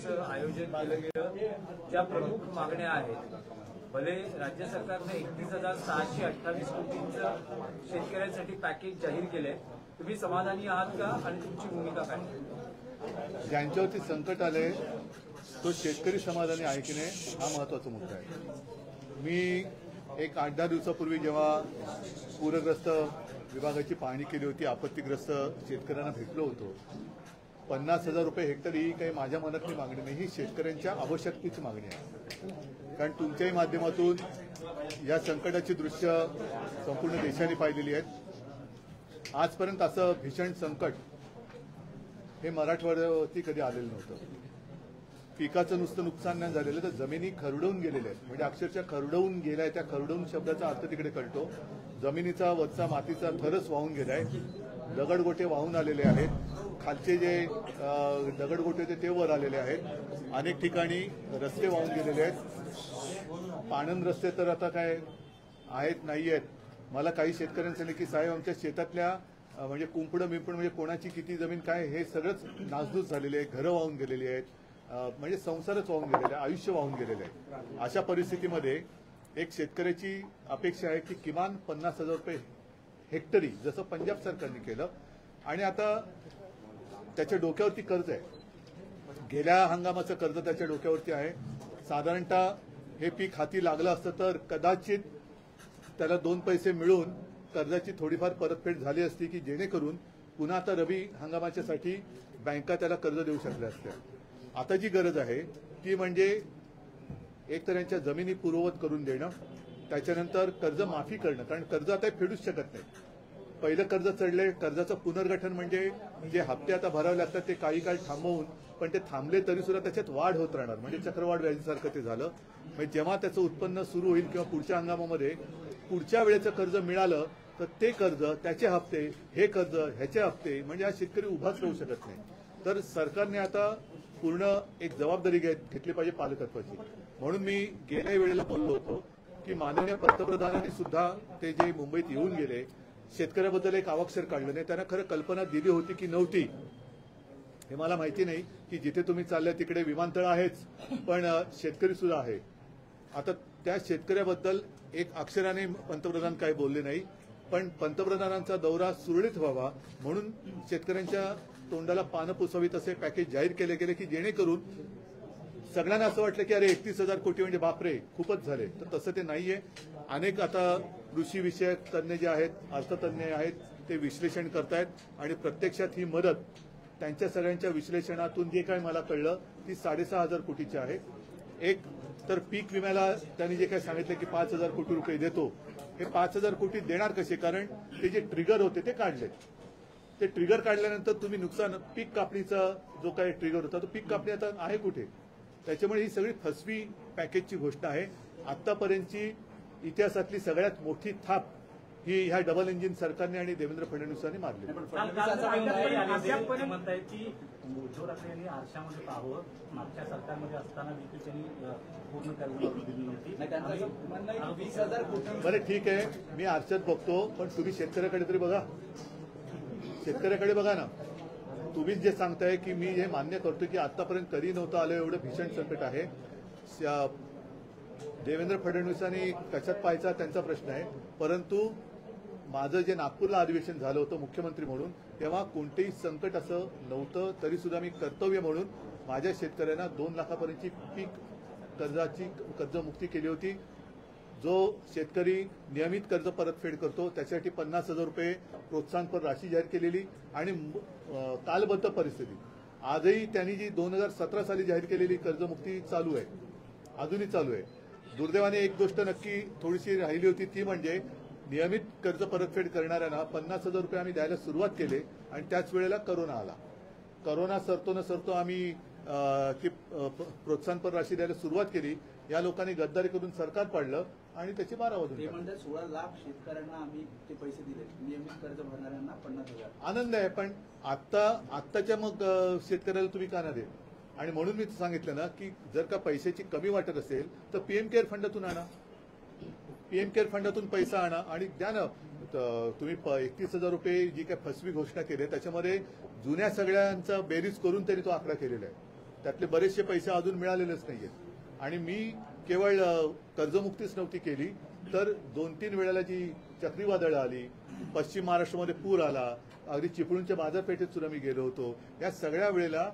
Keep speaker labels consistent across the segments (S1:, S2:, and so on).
S1: बैठकीचं आयोजन केलं गेलं। ज्या प्रमुख मागण्या आहेत, भले राज्य सरकारने 31,628 कोटींचं शेतकऱ्यांसाठी पॅकेज जाहीर केलंय, तुम्ही समाधानी आहात का आणि तुमची भूमिका काय?
S2: ज्यांच्यावरती संकट आले तो शेतकरी समाधानी आहे की नाही हा महत्वाचा मुद्दा आहे। मी एक 8-10 दिवसापूर्वी जेव्हा पूरग्रस्त विभागाची पाहणी केली होती, आपत्तीग्रस्त शेतकऱ्यांना भेटलो होतो, 50,000 रुपये हेक्टर ही काही माझ्या मनातली मागणी नाही, ही शेतकऱ्यांच्या आवश्यकतेची मागणी आहे। कारण तुमच्याही माध्यमातून या संकटाची दृश्य संपूर्ण देशाने पाहिलेली आहेत। आजपर्यंत असं भीषण संकट हे मराठवाड्यावरती कधी आलेलं नव्हतं। पिकाचं नुसतं नुकसान नाही झालेलं, तर जमिनी खरडवून गेलेल्या आहेत, म्हणजे अक्षरशः खरडवून गेलाय। त्या खरडवून शब्दाचा अर्थ तिकडे कळतो, जमिनीचा वरचा मातीचा थरच वाहून गेलाय, दगडगोटे वाहून आलेले आहेत, खालचे जे दगडगोटे होते ते वर आलेले आहेत, अनेक ठिकाणी रस्ते वाहून गेलेले आहेत। पाणंद रस्ते तर आता काय आहेत नाही आहेत। मला काही शेतकऱ्यांनी सांगितलं की साहेब आमच्या शेतातल्या म्हणजे कुंपडं बिंपडं म्हणजे कोणाची किती जमीन काय हे सगळंच नासधूस झालेले आहे, घरं वाहून गेलेली आहेत, म्हणजे संसारच वाहून गेलेले आहे, आयुष्य वाहून गेलेले आहे। अशा परिस्थितीमध्ये एक शेतकऱ्याची अपेक्षा आहे की किमान 50,000 रुपये हेक्टरी जसं पंजाब सरकारने केलं, आणि आता त्याच्या डोक्यावरती कर्ज आहे, गेल्या हंगामाचं कर्ज त्याच्या डोक्यावरती आहे। साधारणतः हे पीक हाती लागलं असतं तर कदाचित त्याला 2 पैसे मिळून कर्जाची थोडीफार परतफेड झाली असती की जेणेकरून पुन्हा आता रबी हंगामाच्यासाठी बँका त्याला कर्ज देऊ शकल्या असत्या। आता जी गरज आहे ती म्हणजे एक तर यांच्या जमिनी पूर्ववत करून देणं, त्याच्यानंतर कर्ज माफी करणं, कारण कर्ज आता फेडूच शकत नाही। पहिलं कर्ज चढले, कर्जाचं पुनर्गठन म्हणजे जे हप्ते आता भरावे लागतात ते काही काळ थांबवून, पण ते थांबले तरी सुद्धा त्याच्यात वाढ होत राहणार, म्हणजे चक्रवाढ व्याजासारखं ते झालं। म्हणजे जेव्हा त्याचं उत्पन्न सुरू होईल किंवा पुढच्या हंगामामध्ये पुढच्या वेळेचं कर्ज मिळालं तर ते कर्ज, त्याचे हप्ते, हे कर्ज, ह्याचे हप्ते, म्हणजे हा शेतकरी उभाच राहू शकत नाही। तर सरकारने आता पूर्ण एक जबाबदारी घेतली पाहिजे पालकत्वाची। म्हणून मी गेल्या वेळेला बोललो होतो की माननीय पंतप्रधानांनी सुद्धा ते जे मुंबईत येऊन गेले, शेतकऱ्याबद्दल एक अवाक्षर काढलं नाही, त्यांना खरं कल्पना दिली होती की नव्हती हे मला माहिती नाही, की जिथे तुम्ही चालले तिकडे विमानतळ आहेच पण शेतकरी सुद्धा आहे। आता त्या शेतकऱ्याबद्दल एक अक्षराने पंतप्रधान काही बोलले नाही, पण पंतप्रधानांचा दौरा सुरळीत व्हावा म्हणून शेतकऱ्यांच्या तोंडाला पानं पुसावीत असे पॅकेज जाहीर केले गेले की जेणेकरून सगळ्यांना असं वाटलं की अरे 31,000 कोटी म्हणजे बापरे खूपच झाले, तर तसं ते नाहीये। अनेक आता कृषी विषयक तज्ञ जे आहेत, अर्थतज्ञ आहेत, ते विश्लेषण करतायत आणि प्रत्यक्षात ही मदत त्यांच्या सगळ्यांच्या विश्लेषणातून जे काही मला कळलं ती 6,500 कोटीची आहे। एक तर पीक विम्याला त्यांनी जे काही सांगितलं की 5,000 कोटी रुपये देतो, हे 5,000 कोटी देणार कसे, कारण ते जे ट्रिगर होते ते काढले, ते ट्रिगर काढल्यानंतर तुम्ही नुकसान, पीक कापणीचा जो काही ट्रिगर होता तो पीक कापणी आता आहे कुठे, त्याच्यामुळे ही सगळी फसवी पॅकेजची गोष्ट आहे। आतापर्यंतची इतिहासातली सगळ्यात मोठी थाप ही ह्या डबल इंजिन सरकारने आणि देवेंद्र फडणवीसांनी मारली।
S3: म्हणताय की उद्धव ठाकरे यांनी आरशामध्ये पाहावं, मागच्या सरकारमध्ये असताना देखील त्यांनी पूर्ण दिली नव्हती।
S4: 20,000 कोटी
S2: बरं ठीक आहे, मी आरशात बघतो, पण तुम्ही शेतकऱ्याकडे तरी बघा, शेतकऱ्याकडे बघा ना। तुम्हीच जे सांगताय की मी हे मान्य करतो की आतापर्यंत कधी नव्हतं आलं एवढं भीषण संकट आहे। देवेंद्र फडणवीसांनी कशात पाहायचा त्यांचा प्रश्न आहे, परंतु माझं जे नागपूरला अधिवेशन झालं होतं मुख्यमंत्री म्हणून, तेव्हा कोणतेही संकट असं नव्हतं, तरी सुद्धा मी कर्तव्य म्हणून माझ्या शेतकऱ्यांना 2 लाखापर्यंतची पीक कर्जाची कर्जमुक्ती केली होती। जो शेतकरी नियमित कर्ज परतफेड करतो त्यासाठी 50,000 रुपये प्रोत्साहनपर राशी जाहीर केलेली, आणि कालबद्ध परिस्थिती आजही त्यांनी जी 2017 साली जाहीर केलेली कर्जमुक्ती चालू आहे, अजूनही चालू आहे। दुर्दैवाने एक गोष्ट नक्की थोडीशी राहिली होती, ती म्हणजे नियमित कर्ज परतफेड करणाऱ्यांना 50,000 रुपये आम्ही द्यायला सुरुवात केली, आणि त्याच वेळेला करोना आला। करोना सरतो न सरतो आम्ही ती प्रोत्साहनपर राशी द्यायला सुरुवात केली, या लोकांनी गद्दारी करून सरकार पाडलं आणि त्याची 12 वाजून
S4: ते म्हणतात 16 लाख शेतकऱ्यांना आम्ही ते पैसे दिले, नियमित कर्ज भरणाऱ्यांना 50,000।
S2: आनंद आहे, पण आत्ताच्या मग शेतकऱ्याला तुम्ही का नाही देत? आणि म्हणून मी सांगितलं ना की जर का पैशाची कमी वाटत असेल तर पीएम केअर फंडातून आणा, पीएम केअर फंडातून पैसा आणा आणि द्या ना। तुम्ही 31,000 रुपये जी काही फसवी घोषणा केली त्याच्यामध्ये जुन्या सगळ्यांचा बेरीज करून त्यांनी तो आकडा केलेला आहे। त्यातले बरेचसे पैसे अजून मिळालेलेच नाहीयेत आणि मी केवळ कर्जमुक्तीच नव्हती केली तर 2-3 वेळेला जी चक्रीवादळं आली, पश्चिम महाराष्ट्रामध्ये पूर आला, अगदी चिपळूणच्या बाजारपेठेत सुद्धा मी गेलो होतो. या सगळ्या वेळेला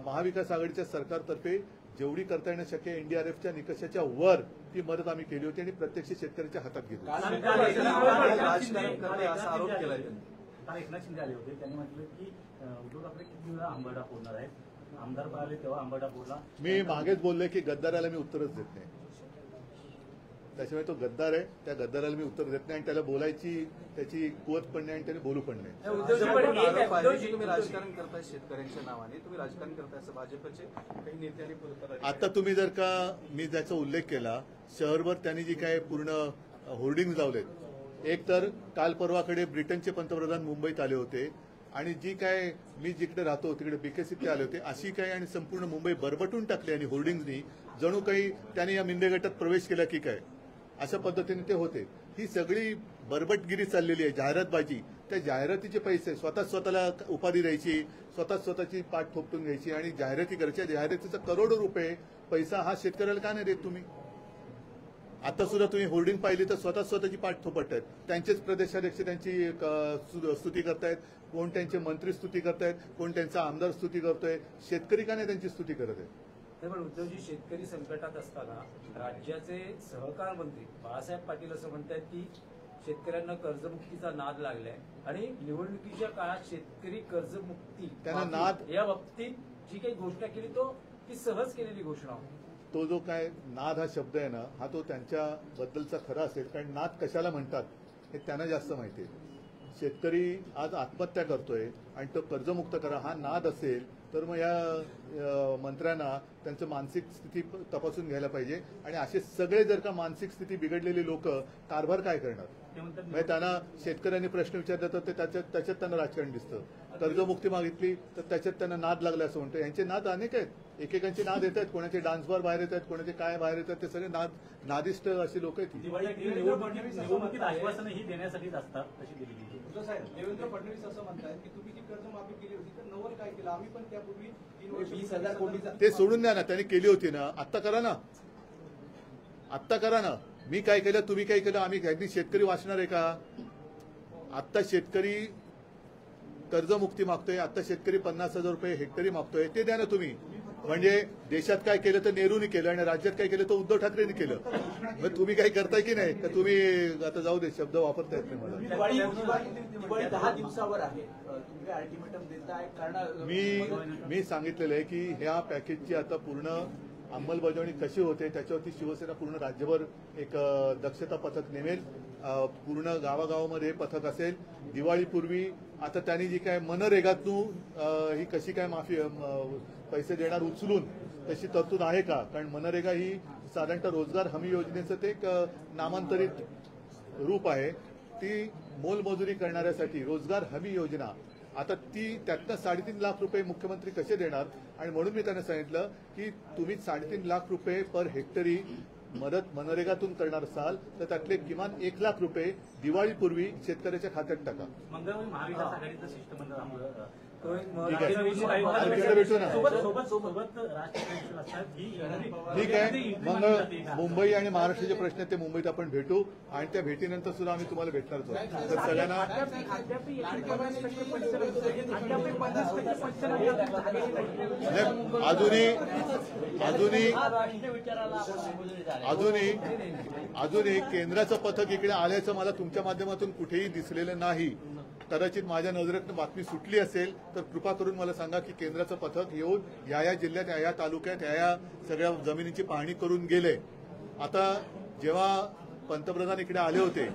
S2: महाविकास आघाडीच्या सरकारतर्फे जेवढी करता येणं शक्य एनडीआरएफच्या निकषाच्या वर ती मदत आम्ही केली होती आणि प्रत्यक्ष शेतकऱ्याच्या हातात घेतली.
S3: राजकारण करतोय असा आरोप केला त्यांनी. काल एकनाथ शिंदे आले होते, त्यांनी म्हटलं की उद्धव ठाकरे किती वेळा आंबाडा फोडणार आहेत. आमदार आले तेव्हा आंबाडा फोडला.
S2: मी मागेच बोललोय की गद्दाराला मी उत्तरच देत नाही. त्याच्यामुळे तो गद्दार आहे, त्या गद्दाराला मी उत्तर देत नाही आणि त्याला बोलायची त्याची कुवत पण नाही आणि त्याने बोलू पण नाही.
S4: तुम्ही राजकारण करताय शेतकऱ्यांच्या नावाने, तुम्ही राजकारण करताय असं भाजपचे काही नेत्यांनी
S2: आता तुम्ही जर का मी ज्याचा उल्लेख केला, शहरभर त्यांनी जी काय पूर्ण होर्डिंग लावलेत, एक तर काल परवाकडे ब्रिटनचे पंतप्रधान मुंबईत आले होते आणि जी काय मी जिकडे राहतो तिकडे बीकेसीत ते आले होते, अशी काय आणि संपूर्ण मुंबई बरबटून टाकली आणि होर्डिंग्सनी जणू काही त्यांनी या मिंदे गटात प्रवेश केला की काय अशा पद्धतीने ते होते. ही सगळी बरबटगिरी चाललेली आहे, जाहिरातबाजी. त्या जाहिरातीचे पैसे स्वतःला उपाधी द्यायची, स्वतःची पाठ थोपटून घ्यायची आणि जाहिराती करायच्या. जाहिरातीचा करोडो रुपये पैसा हा शेतकऱ्याला का नाही देत तुम्ही? आता सुद्धा तुम्ही होर्डिंग पाहिली तर स्वतःची पाठ थोपटतायत. त्यांचेच प्रदेशाध्यक्ष त्यांची स्तुती करतायत, कोण त्यांचे मंत्री स्तुती करतायत, कोण त्यांचा आमदार स्तुती करतोय. शेतकरी का नाही त्यांची स्तुती करत आहे?
S1: पण उद्धवजी, शेतकरी संकटात असताना राज्याचे सहकार मंत्री बाळासाहेब पाटील असं म्हणतात की शेतकऱ्यांना कर्जमुक्तीचा नाद लागलाय आणि निवडणुकीच्या काळात शेतकरी कर्जमुक्ती
S2: त्यांना नाद
S1: या बाबतीत जी काही घोषणा केली ती सहज केलेली घोषणा होती.
S2: तो जो काय नाद हा शब्द आहे ना, हा तो त्यांच्याबद्दलचा खरा असेल, कारण नाद कशाला म्हणतात हे त्यांना जास्त माहिती आहे. शेतकरी आज आत्महत्या करतोय आणि तो कर्जमुक्त करा हा नाद असेल तर मग या मंत्र्यांना त्यांचं मानसिक स्थिती तपासून घ्यायला पाहिजे आणि असे सगळे जर का मानसिक स्थिती बिघडलेले लोक कारभार काय करणार? म्हणजे त्यांना शेतकऱ्यांनी प्रश्न विचारला तर ते त्याच्यात त्यांना राजकारण दिसतं. कर्जमुक्ती मागितली तर त्याच्यात त्यांना नाद लागला असं म्हणतो. यांचे नाद अनेक आहेत, एकेकांचे नाद येत आहेत, कोणाचे डान्स बार बाहेर येत आहेत, कोणाचे काय बाहेर येतात, ते सगळे नादिष्ट अशी लोक आहेत.
S3: निवडणुकीत आश्वासनं ही देण्यासाठीच असतात तशी दिलेली.
S4: देवेंद्र फडणवीस असं म्हणतात की तुम्ही जी कर्जमाफी केली होती तर नवल काय केलं, आम्ही पण त्यापूर्वी 20,000 कोटीचा
S2: ते सोडून द्या ना, त्यांनी केली होती ना, आत्ता करा ना, आत्ता करा ना. मी काय केलं, तुम्ही काय केलं, आम्ही काय? शेतकरी वाचणार आहे का? आत्ता शेतकरी कर्जमुक्ती मागतोय, आता शेतकरी 50,000 रुपये हेक्टरी मागतोय, ते द्या ना तुम्ही. म्हणजे देशात काय केलं तर नेहरूनी केलं आणि राज्यात काय केलं तर उद्धव ठाकरेंनी केलं. मग तुम्ही काही करताय की नाही? का तुम्ही आता जाऊ दे, शब्द वापरता येत नाही मला.
S4: दिवाळी 10 दिवसावर आहे, तुम्ही अल्टिमेटम देताय कारण
S2: मी सांगितलेलं आहे की ह्या पॅकेजची आता पूर्ण अंमलबजावणी कशी होते त्याच्यावरती शिवसेना पूर्ण राज्यभर एक दक्षता पथक नेमेल. पूर्ण गावागावामध्ये पथक असेल. दिवाळीपूर्वी आता त्यांनी जी काय मनरेगातून ही कशी काय माफी पैसे देणार उचलून तशी तरतूद आहे का? कारण मनरेगा ही साधारणतः रोजगार हमी योजनेचं ते एक नामांतरित रूप आहे. ती मोलमजुरी करणाऱ्यासाठी रोजगार हमी योजना, आता ती त्यातनं 3.5 लाख रुपये मुख्यमंत्री कसे देणार? आणि म्हणून मी त्यांना सांगितलं की तुम्ही 3.5 लाख रुपये पर हेक्टरी मदत मनरेगातून करणार असाल तर त्यातले किमान 1 लाख रुपये दिवाळीपूर्वी शेतकऱ्याच्या खात्यात टाका.
S3: मंगळवारी महाविकास आघाडीचं शिष्टमंडळ
S2: भेटू ना. ठीक आहे, मग मुंबई आणि महाराष्ट्राचे प्रश्न ते मुंबईत आपण भेटू आणि त्या भेटीनंतर सुद्धा आम्ही तुम्हाला भेटणारच आहोत. तर सगळ्यांना अजूनही केंद्राचं पथक इकडे आल्याचं मला तुमच्या माध्यमातून कुठेही दिसलेलं नाही. कदाचित माझ्या नजरेतनं बातमी सुटली असेल तर कृपा करून मला सांगा की केंद्राचं पथक येऊन या जिल्ह्यात या तालुक्यात या सगळ्या जमिनीची पाहणी करून गेले. आता जेव्हा पंतप्रधान इकडे आले होते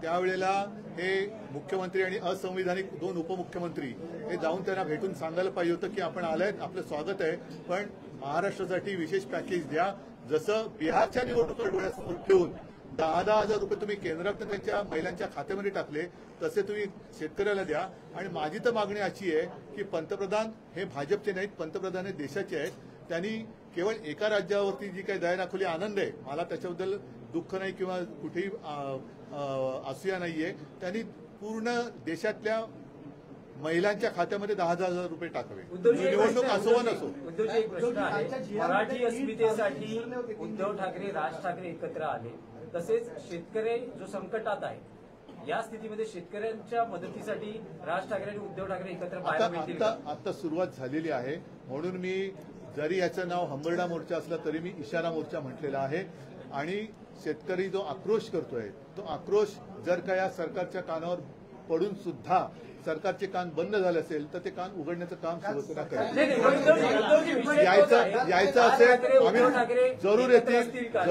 S2: त्यावेळेला हे मुख्यमंत्री आणि असंविधानिक 2 उपमुख्यमंत्री हे जाऊन त्यांना भेटून सांगायला पाहिजे होतं की आपण आलाय, आपलं स्वागत आहे, पण महाराष्ट्रासाठी विशेष पॅकेज द्या. जसं बिहारच्या निवडणुका डोळ्यासमोर ठेवून 10,000 रुपये तुम्ही केंद्रातून त्यांच्या महिलांच्या खात्यामध्ये टाकले तसे तुम्ही शेतकऱ्याला द्या. आणि माझी तर मागणी अशी आहे की पंतप्रधान हे भाजपचे नाहीत, पंतप्रधान हे देशाचे आहेत. त्यांनी केवळ एका राज्यावरती जी काही दया दाखवली आनंद आहे, मला त्याच्याबद्दल दुःख नाही किंवा कुठेही असूया नाहीये. त्यांनी पूर्ण देशातल्या महिलांच्या खात्यामध्ये 10,000 रुपये टाकावे.
S1: उद्धवजी, एक
S2: निवडणूक
S1: प्रश्न
S2: असो वा नसो.
S1: उद्धवजी, एक प्रश्न आहे. मराठी अस्मितेसाठी उद्धव ठाकरे, राज ठाकरे एकत्र आले. तसेच शेतकरी जो संकटात आहे, या स्थितीमध्ये शेतकऱ्यांच्या मदतीसाठी राज ठाकरे आणि उद्धव ठाकरे एकत्र पाहायला मिळतील का?
S2: आता सुरुवात झालेली आहे. म्हणून मी जरी याचं नाव हंबरडा मोर्चा असलं तरी मी इशारा मोर्चा म्हटलेला आहे. आणि शेतकरी जो आक्रोश करतोय तो आक्रोश जर का या सरकारच्या कानावर पडून सुद्धा सरकारचे कान बंद झाले असेल तर ते कान उघडण्याचं काम शिवसेना करेल.
S1: नाही, नाही, उद्धवजी, विषय तोच आहे.
S2: यायचं
S1: राज
S2: असेल
S1: ठाकरे,
S2: आम्ही
S1: उद्धव ठाकरे
S2: जरूर
S1: एकत्र
S2: येतील,
S1: असतील का?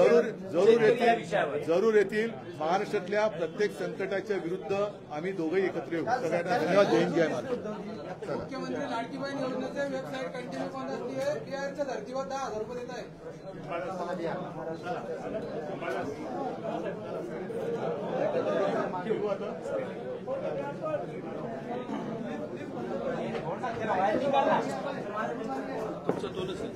S2: जरूर येतील. महाराष्ट्रातल्या प्रत्येक संकटाच्या विरुद्ध आम्ही दोघंही एकत्र येऊ. सगळ्यांना धन्यवाद. जय हिंद, जय महाराष्ट्र.
S4: मुख्यमंत्री लाडकी बहीण योजनेचे वेबसाईट कंटिन्यू बंद असते. बिहारच्या धर्तीवर 10,000 रुपये देत आहे.
S2: तुमचं दोनच आहे.